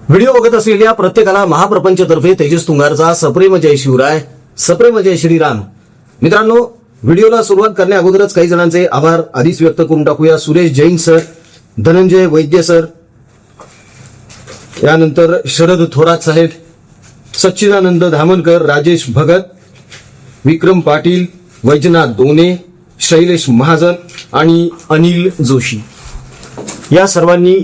Video बघत असलेल्या प्रत्येकाला महाप्रपंचतर्फे तेजस तुंगारचा सप्रेम जय शिवराय, सप्रेम जय श्रीराम. मित्रांनो, व्हिडिओला सुरुवात करण्या अगोदरच काही जणांचे आभार आधीच व्यक्त करून टाकूया. सुरेश जैन सर, धनंजय वैद्य सर, यानंतर शरद थोरात साहेब, सच्चिदानंद धामनकर, राजेश भगत, विक्रम पाटील, वैजनाथ दोने, शैलेश महाजन आणि अनिल जोशी या सर्वांनी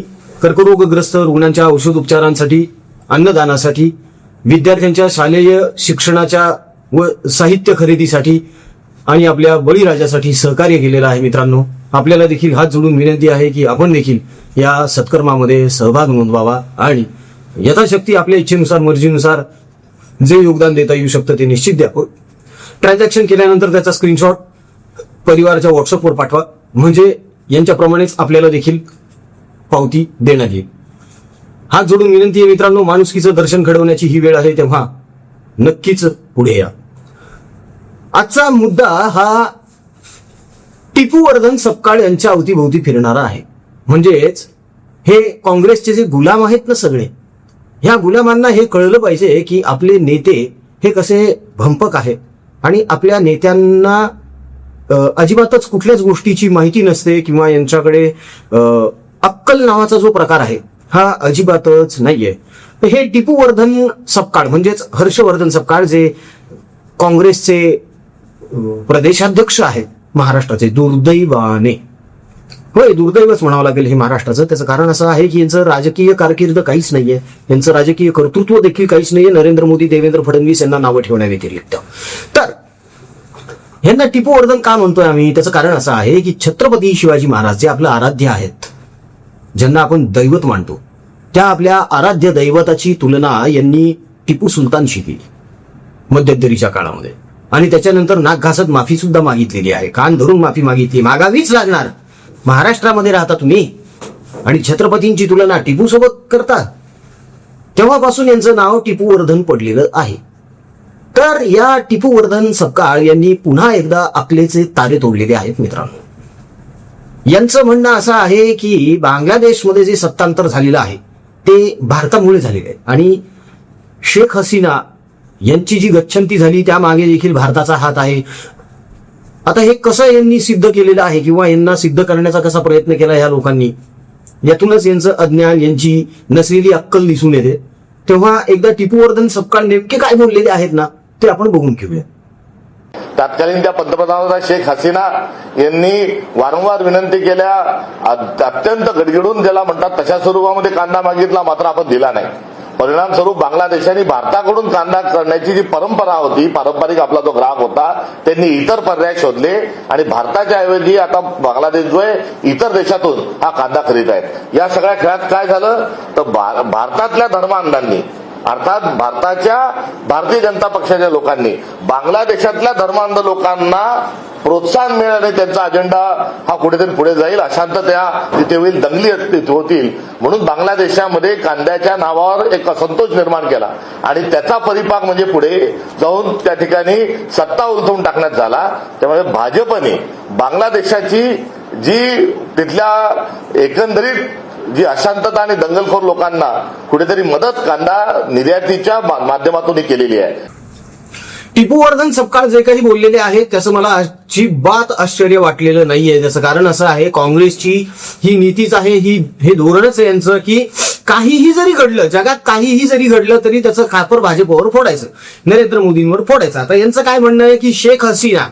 कर्करोगग्रस्त रुग्णांच्या औषधोपचारांसाठी, अन्नदानासाठी, विद्यार्थ्यांच्या शालेय शिक्षणाच्या व साहित्य खरेदीसाठी आणि आपल्या बळीराजासाठी सहकार्य केलेलं आहे. मित्रांनो, आपल्याला देखील हात जोडून विनंती आहे की आपण देखील या सत्कर्मामध्ये सहभाग नोंदवावा आणि यथाशक्ती आपल्या इच्छेनुसार, मर्जीनुसार जे योगदान देता येऊ शकतं ते निश्चित द्या. ट्रान्झॅक्शन केल्यानंतर त्याचा स्क्रीनशॉट परिवाराच्या व्हॉट्सअपवर पाठवा, म्हणजे यांच्याप्रमाणेच आपल्याला देखील पावती देण्यात येईल. हात जोडून विनंती आहे मित्रांनो, माणुसकीचं दर्शन घडवण्याची ही वेळ आहे, तेव्हा नक्कीच पुढे या. आजचा मुद्दा हा टिपू वर्धन सपकाळ यांच्या अवतीभोवती फिरणारा आहे. म्हणजेच हे काँग्रेसचे जे गुलाम आहेत ना सगळे, ह्या गुलामांना हे कळलं पाहिजे की आपले नेते हे कसे भंपक आहेत आणि आपल्या नेत्यांना अजिबातच कुठल्याच गोष्टीची माहिती नसते किंवा यांच्याकडे अक्कल नावाचा जो प्रकार आहे हा अजिबातच नाहीये. हे टिपू वर्धन सपकाळ म्हणजेच हर्षवर्धन सपकाळ जे काँग्रेसचे प्रदेशाध्यक्ष आहेत महाराष्ट्राचे, दुर्दैवाने, होय दुर्दैवच म्हणावं लागेल हे महाराष्ट्राचं. त्याचं कारण असं आहे की यांचं राजकीय कारकीर्द काहीच नाहीये, यांचं राजकीय कर्तृत्व देखील काहीच नाहीये नरेंद्र मोदी, देवेंद्र फडणवीस यांना नावं ठेवण्या व्यतिरिक्त. तर यांना टिपू वर्धन का म्हणतोय आम्ही, त्याचं कारण असं आहे की छत्रपती शिवाजी महाराज जे आपलं आराध्य आहेत, ज्यांना आपण दैवत मानतो, त्या आपल्या आराध्य दैवताची तुलना यांनी टिपू सुलतानशी केली मध्यंतरीच्या काळामध्ये आणि त्याच्यानंतर नाक घासत माफी सुद्धा मागितलेली आहे. कान धरून माफी मागितली, मागावीच लागणार. महाराष्ट्रामध्ये राहता तुम्ही आणि छत्रपतींची तुलना टिपू सोबत करता, तेव्हापासून यांचं नाव टिपू वर्धन पडलेलं आहे. तर या टिपू वर्धन सपकाळ यांनी पुन्हा एकदा अकलेचे तारे तोडलेले आहेत. मित्रांनो, यांचं म्हणणं असं आहे की बांगलादेशमध्ये जे सत्तांतर झालेलं आहे ते भारतामुळे झालेलं आहे आणि शेख हसीना यांची जी गच्छंती झाली त्यामागे देखील भारताचा हात आहे. आता हे कसं यांनी सिद्ध केलेलं आहे किंवा यांना सिद्ध करण्याचा कसा प्रयत्न केला या लोकांनी, यातूनच यांचं अज्ञान, यांची नसलेली अक्कल दिसून येते. तेव्हा एकदा टिपू वर्धन सपकाळ नेमके काय बोललेले आहेत ना ते आपण बघून घेऊया. तत्कालीन त्या पंतप्रधान शेख हसीना यांनी वारंवार विनंती केल्या, अत्यंत गडगडून ज्याला म्हणतात तशा स्वरूपामध्ये कांदा मागितला, मात्र आपण दिला नाही. परिणाम स्वरूप बांगलादेशाने भारताकडून कांदा करण्याची जी परंपरा होती, पारंपरिक आपला जो ग्राहक होता, त्यांनी इतर पर्याय शोधले आणि भारताच्या ऐवजी आता बांगलादेश जो आहे इतर देशातून हा कांदा खरीद आहे. या सगळ्या खेळात काय झालं तर भारतातल्या धर्मांधांनी, अर्थात भारतीय जनता पक्षाच्या लोकांनी बांगलादेशातल्या धर्मांध लोकांना प्रोत्साहन मिळाले, त्यांचा अजेंडा हा कुठेतरी पुढे जाईल, अशांतता तिथे होईल, दंगली होतील, म्हणून बांगलादेशामध्ये कांद्याच्या नावावर एक असंतोष निर्माण केला आणि त्याचा परिपाक म्हणजे पुढे जाऊन त्या ठिकाणी सत्ता उलथवून टाकण्यात झाला. त्यामुळे भाजपने बांगलादेशाची जी तिथल्या एकंदरीत जी अशांतता आणि दंगलखोर लोकांना कुठेतरी मदत कांदा निर्यातीच्या माध्यमातून केलेली आहे. टिपू वर्धन सपकाळ जे काही बोललेले आहेत त्याचं मला अजिबात आश्चर्य वाटलेलं नाहीये. त्याचं कारण असं आहे, काँग्रेसची ही नीतीच आहे, हे धोरणच आहे यांचं की काहीही जरी घडलं, जगात काहीही जरी घडलं तरी त्याचं खापर भाजपवर फोडायचं, नरेंद्र मोदींवर फोडायचं. आता यांचं काय म्हणणं आहे की शेख हसीना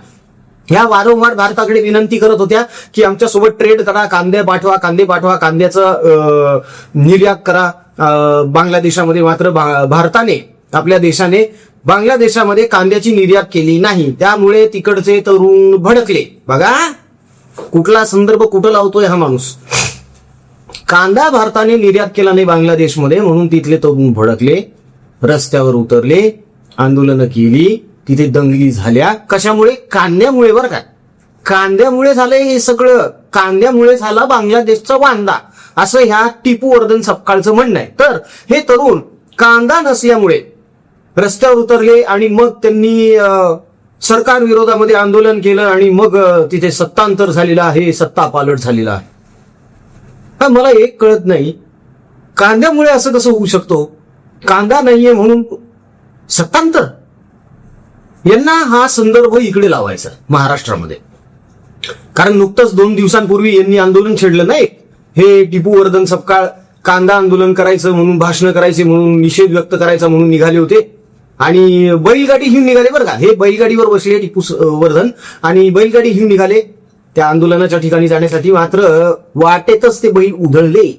ह्या वारंवार भारताकडे विनंती करत होत्या की आमच्यासोबत ट्रेड करा, कांदे पाठवा, कांद्याचं निर्यात करा बांगलादेशामध्ये. मात्र भारताने, आपल्या देशाने बांगलादेशामध्ये कांद्याची निर्यात केली नाही, त्यामुळे तिकडचे तरुण भडकले. बघा कुठला संदर्भ कुठं लावतोय हा माणूस. कांदा भारताने निर्यात केला नाही बांगलादेशमध्ये म्हणून तिथले तरुण भडकले, रस्त्यावर उतरले, आंदोलनं केली, तिथे दंगली झाल्या. कशामुळे? कांद्यामुळे. बरं का, कांद्यामुळे झालंय हे सगळं, कांद्यामुळे झाला बांगलादेशचा वांदा, असं ह्या टिपू वर्धन सपकाळचं म्हणणं आहे. तर हे तरुण कांदा नसल्यामुळे रस्त्यावर उतरले आणि मग त्यांनी सरकार विरोधामध्ये आंदोलन केलं आणि मग तिथे सत्तांतर झालेलं आहे, सत्ता पालट झालेला आहे. मला एक कळत नाही, कांद्यामुळे असं कसं होऊ शकतो? कांदा नाहीये म्हणून सत्तांतर? यांना हा संदर्भ इकडे लावायचा महाराष्ट्रामध्ये. कारण नुकतंच 2 दिवसांपूर्वी यांनी आंदोलन छेडलं नाही, हे टिपू वर्धन सपकाळ कांदा आंदोलन करायचं म्हणून, भाषण करायचे म्हणून, निषेध व्यक्त करायचा म्हणून निघाले होते आणि बैलगाडी घेऊन निघाले. बरं का, हे बैलगाडीवर बसले टिपू वर्धन आणि बैलगाडी घेऊन निघाले त्या आंदोलनाच्या ठिकाणी जाण्यासाठी. मात्र वाटेतच ते बैल उधळले,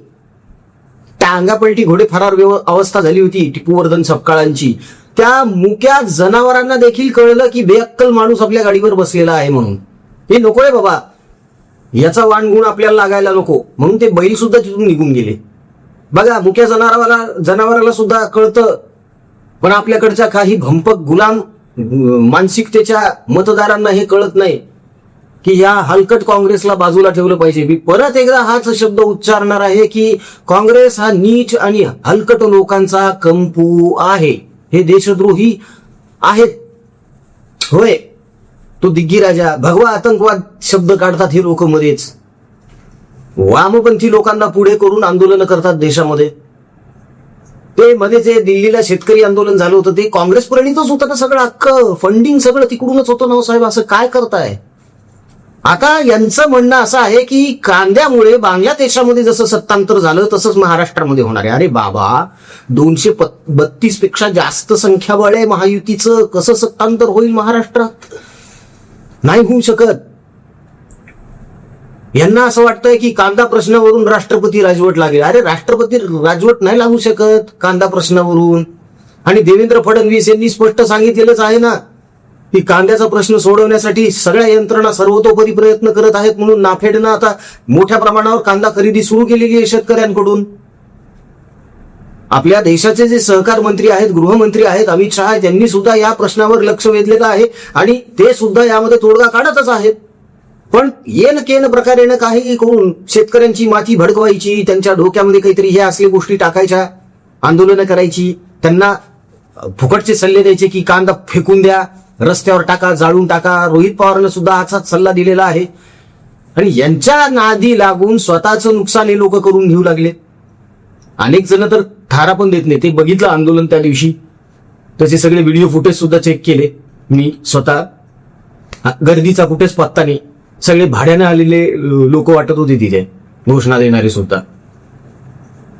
टांगापलटी घोडे फरार अवस्था झाली होती टिपू वर्धन सपकाळांची. त्या मुक्या जनावरांना देखील कळलं की बेअक्कल माणूस आपल्या गाडीवर बसलेला आहे म्हणून. हे नको रे बाबा, याचा वाणगुण आपल्याला लागायला नको, म्हणून ते बैल सुद्धा तिथून निघून गेले. बघा, मुक्या जनावराला सुद्धा कळतं, पण आपल्याकडच्या काही भंपक गुलाम मानसिकतेच्या मतदारांना हे कळत नाही की या हलकट काँग्रेसला बाजूला ठेवलं पाहिजे. मी परत एकदा हाच शब्द उच्चारणार आहे की काँग्रेस हा नीच आणि हलकट लोकांचा कंपू आहे. हे देशद्रोही आहेत. होय, तो दिग्गी राजा, भगवा आतंकवाद शब्द काढतात हे लोक मध्येच. वामपंथी लोकांना पुढे करून आंदोलन करतात देशामध्ये. ते मध्ये जे दिल्लीला शेतकरी आंदोलन झालं होतं ते काँग्रेस प्रणितच होतं ना सगळं, अख्खं फंडिंग सगळं तिकडूनच होतं ना साहेब. असं काय करताय? आता यांचं म्हणणं असं आहे की कांद्यामुळे बांगलादेशामध्ये जसं सत्तांतर झालं तसंच महाराष्ट्रामध्ये होणार आहे. अरे बाबा, 232 पेक्षा जास्त संख्याबळ आहे महायुतीचं, कसं सत्तांतर होईल महाराष्ट्रात? नाही होऊ शकत. यांना असं वाटतंय की कांदा प्रश्नावरून राष्ट्रपती राजवट लागेल. अरे राष्ट्रपती राजवट नाही लागू शकत कांदा प्रश्नावरून. आणि देवेंद्र फडणवीस यांनी स्पष्ट सांगितलेलंच आहे ना की कांद्याचा प्रश्न सोडवण्यासाठी सगळ्या यंत्रणा सर्वतोपरी प्रयत्न करत आहेत, म्हणून नाफेडनं आता मोठ्या प्रमाणावर कांदा खरेदी सुरू केलेली आहे शेतकऱ्यांकडून. आपल्या देशाचे जे सहकार मंत्री आहेत, गृहमंत्री आहेत अमित शहा, त्यांनी सुद्धा या प्रश्नावर लक्ष वेधलेलं आहे आणि ते सुद्धा यामध्ये तोडगा काढतच आहेत. पण येन केन प्रकारेनं काही करून शेतकऱ्यांची माथी भडकवायची, त्यांच्या डोक्यामध्ये काहीतरी हे असले गोष्टी टाकायच्या, आंदोलनं करायची, त्यांना फुकटचे सल्ले द्यायचे की कांदा फेकून द्या, रस्त्यावर टाका, जाळून टाका. रोहित पवारनं सुद्धा असाच सल्ला दिलेला आहे. आणि यांच्या नादी लागून स्वतःचं नुकसान हे लोक करून घेऊ लागले. अनेक जण तर थारा पण देत नाही. ते बघितलं आंदोलन त्या दिवशी, त्याचे सगळे व्हिडिओ फुटेज सुद्धा चेक केले मी स्वतः. गर्दीचा कुठेच पत्ता नाही. सगळे भाड्याने आलेले लोक वाटत होते तिथे, घोषणा देणारे सुद्धा.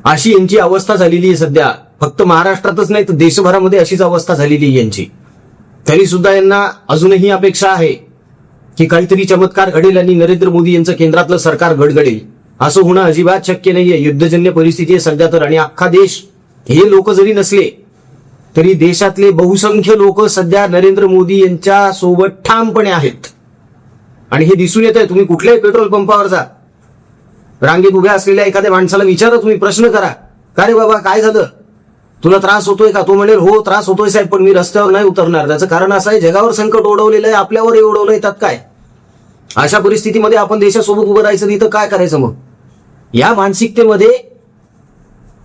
अशी यांची अवस्था झालेली आहे सध्या. फक्त महाराष्ट्रातच नाही तर देशभरामध्ये अशीच अवस्था झालेली आहे यांची. तरी सुद्धा यांना अजूनही अपेक्षा आहे की काहीतरी चमत्कार घडेल आणि नरेंद्र मोदी यांचं केंद्रातलं सरकार गडगडेल. असं होणं अजिबात शक्य नाहीये. युद्धजन्य परिस्थिती आहे सध्या तर. आणि अख्खा देश, हे लोक जरी नसले तरी देशातले बहुसंख्य लोक सध्या नरेंद्र मोदी यांच्या सोबत ठामपणे आहेत. आणि हे दिसून येत आहे. तुम्ही कुठल्याही पेट्रोल पंपावर जा, रांगेत उभ्या असलेल्या एखाद्या माणसाला विचारा, तुम्ही प्रश्न करा, का रे बाबा काय झालं, तुला त्रास होतोय का? तो म्हणेल हो त्रास होतोय साहेब, पण मी रस्त्यावर नाही उतरणार. त्याचं कारण असं आहे, जगावर संकट ओढवलेलं आहे, आपल्यावर ओढवलं येतात काय. अशा परिस्थितीमध्ये आपण देशासोबत उभं राहायचं नाही तर काय करायचं मग? या मानसिकतेमध्ये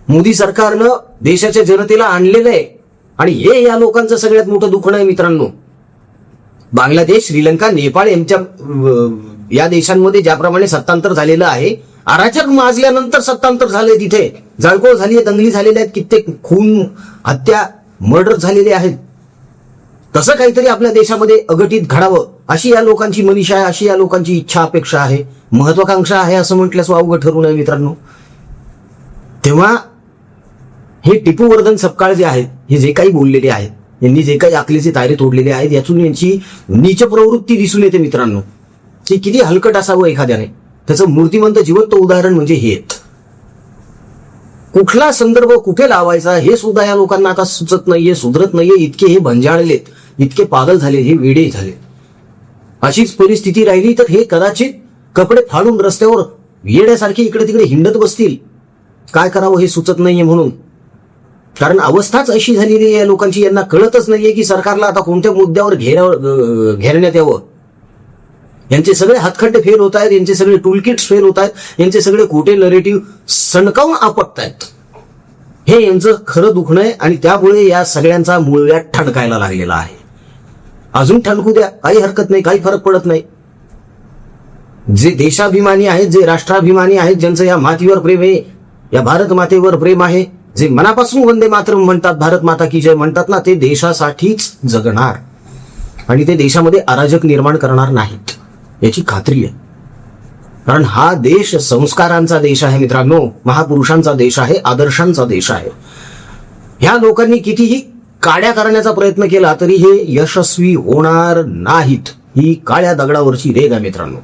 मोदी सरकारनं देशाच्या जनतेला आणलेलं आहे. आणि हे या लोकांचं सगळ्यात मोठं दुखणं आहे मित्रांनो. बांगलादेश, श्रीलंका, नेपाळ यांच्या या देशांमध्ये ज्याप्रमाणे सत्तांतर झालेलं आहे, अराजक माजल्यानंतर सत्तांतर झालंय, तिथे जाळपोळ झाली आहे, दंगली झालेल्या आहेत, कित्येक खून, हत्या, मर्डर झालेले आहेत. तसं काहीतरी आपल्या देशामध्ये अघटित घडावं अशी या लोकांची मनीषा आहे, अशी या लोकांची इच्छा अपेक्षा आहे, महत्वाकांक्षा आहे, असं म्हटल्यास अवघड ठरू नये मित्रांनो. तेव्हा हे टिपू वर्धन सपकाळ जे आहेत, हे जे काही बोललेले आहेत, यांनी जे काही अकलेचे तारे तोडलेले आहेत, यातून यांची नीच प्रवृत्ती दिसून येते मित्रांनो. की किती हलकट असावं एखाद्याने. त्याचं मूर्तिमंत जिवंत उदाहरण म्हणजे हे. कुठला संदर्भ कुठे लावायचा हे सुद्धा या लोकांना आता सुचत नाहीये, सुधरत नाहीये. इतके हे भंजाळलेत, इतके पागल झाले, हे वेडे झाले. अशीच परिस्थिती राहिली तर हे कदाचित कपडे फाडून रस्त्यावर येड्यासारखे इकडे तिकडे हिंडत बसतील. काय करावं हे सुचत नाहीये म्हणून. कारण अवस्थाच अशी झालेली आहे या लोकांची, यांना कळतच नाहीये की सरकारला आता कोणत्या मुद्द्यावर घेरण्यात यावं. यांचे सगळे हातखंडे फेल होत आहेत, यांचे सगळे टूलकिट्स फेल होत आहेत, यांचे सगळे खोटे नरेटिव्ह सणकावून आपटतायत. हे यांचं खरं दुखणं आहे आणि त्यामुळे या सगळ्यांचा मूळव्याध ठणकायला लागलेला आहे. अजून ठणकू द्या, काही हरकत नाही, काही फरक पडत नाही. जे देशाभिमानी आहेत, जे राष्ट्राभिमानी आहेत, ज्यांचं या मातीवर प्रेम आहे, या भारत मातेवर प्रेम आहे, जे मनापासून वंदे मातरम म्हणतात, भारत माता की जय म्हणतात ना, ते देशासाठीच जगणार आणि ते देशामध्ये अराजक निर्माण करणार नाहीत, याची खात्री आहे. कारण हा देश संस्कारांचा देश आहे मित्रांनो, महापुरुषांचा देश आहे, आदर्शांचा देश आहे. ह्या लोकांनी कितीही काड्या करण्याचा प्रयत्न केला तरी हे यशस्वी होणार नाहीत. ही काळ्या दगडावरची रेग आहे मित्रांनो.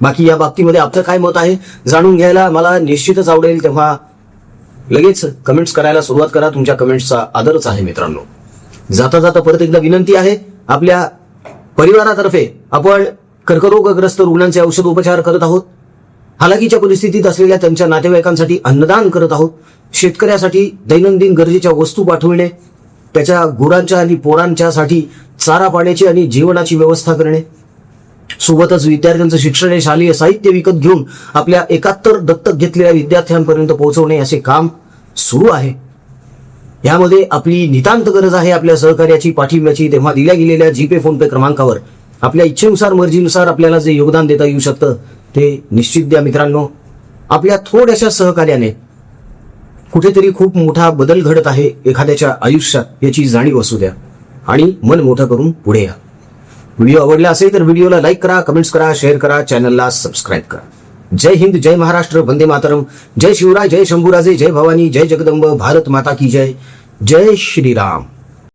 बाकी या बाबतीमध्ये आपलं काय मत आहे जाणून घ्यायला मला निश्चितच आवडेल, तेव्हा लगेच कमेंट्स करायला सुरुवात करा. तुमच्या कमेंट्सचा आदरच आहे मित्रांनो. जाता जाता परत एकदा विनंती आहे, आपल्या परिवारातर्फे आपण कर्करोगग्रस्त रुग्णांचे औषध उपचार करत आहोत. हालाकीच्या परिस्थितीत असलेल्या त्यांच्या नातेवाईकांसाठी अन्नदान करत आहोत. शेतकऱ्यासाठी दैनंदिन गरजेच्या वस्तू पाठविणे, त्याच्या गुरांच्या आणि पोरांच्यासाठी चारा पाण्याची आणि जेवणाची व्यवस्था करणे, सोबतच विद्यार्थ्यांचं शिक्षण हे शालेय साहित्य विकत घेऊन आपल्या 71 दत्तक घेतलेल्या विद्यार्थ्यांपर्यंत पोहोचवणे असे काम सुरू आहे. यामध्ये आपली नितांत गरज आहे आपल्या सहकार्याची, पाठिंब्याची. तेव्हा दिल्या गेलेल्या जीपे फोनपे क्रमांकावर आपल्या इच्छेनुसार मर्जीनुसार आपल्याला जे योगदान देता येऊ शकतं ते निश्चित द्या मित्रांनो. आपल्या थोड्याशा सहकार्याने कुठेतरी खूप मोठा बदल घडत आहे एखाद्याच्या आयुष्यात, याची जाणीव असू द्या आणि मन मोठं करून पुढे या. व्हिडिओ आवडला असेल तर व्हिडिओला लाईक करा, कमेंट्स करा, शेअर करा, चॅनलला सबस्क्राईब करा. जय हिंद, जय महाराष्ट्र, वंदे मातरम, जय शिवराय, जय शंभूराजे, जय भवानी, जय जगदंब, भारत माता की जय, जय श्रीराम.